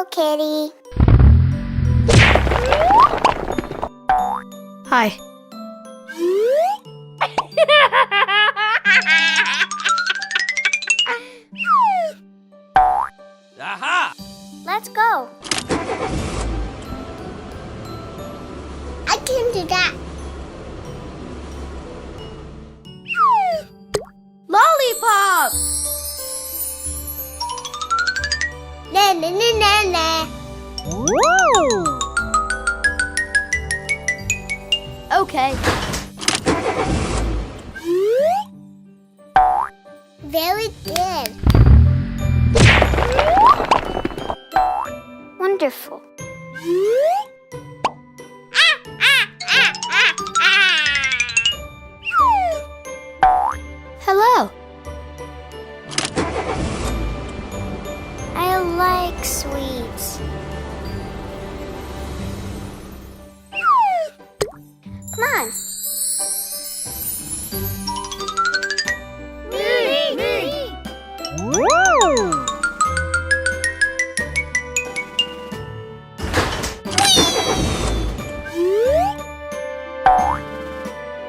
Hello, kitty. Hi. Aha! Let's go. I can do that. Lollipop! Na na na na na. Okay. Very good. Wonderful. Hello. I like sweets. Come on.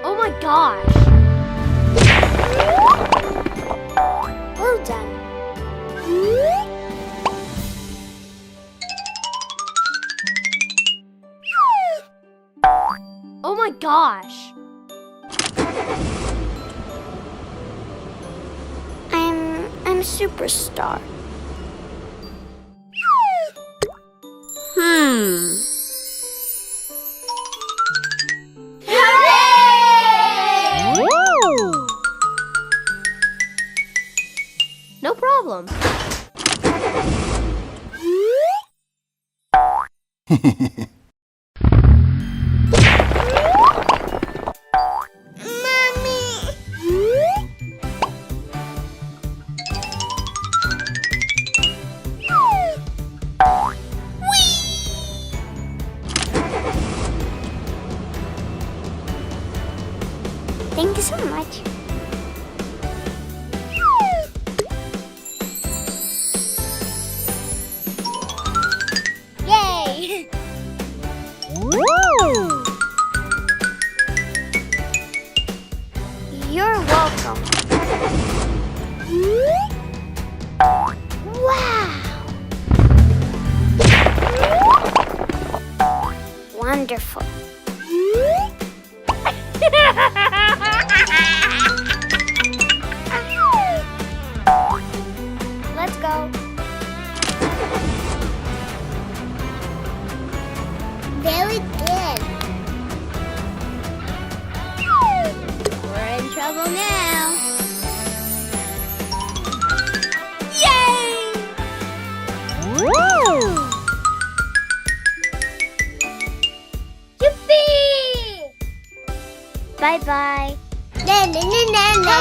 Oh my gosh. Well done. Oh my gosh. I'm a superstar. No problem. Thank you so much. Yay! You're welcome. Wow! Wonderful. Let's go. Very good. We're in trouble now. Yay! Yippee! Bye-bye. Na na na na na.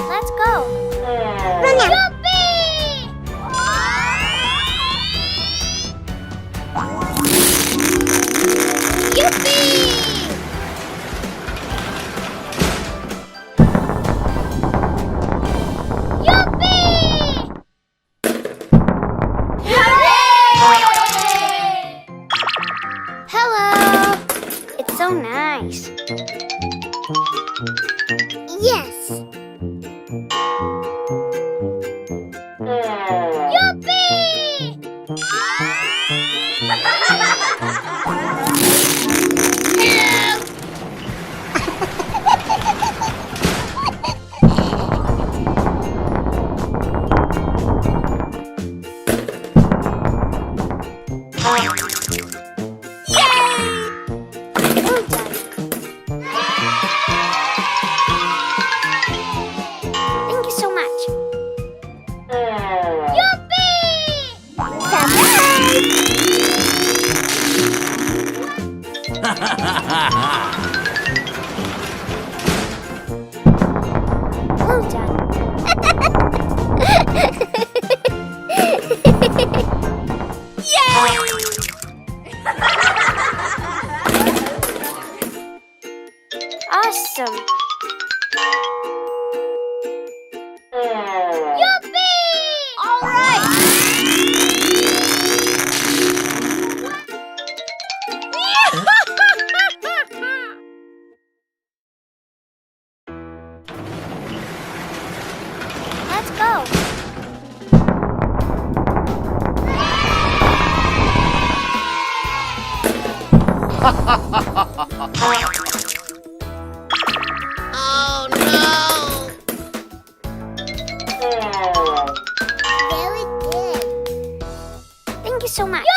Let's go. Hello. It's so nice. Yes. Well done. down. Yippee! All right. Let's go. Oh no! Very good. Thank you so much.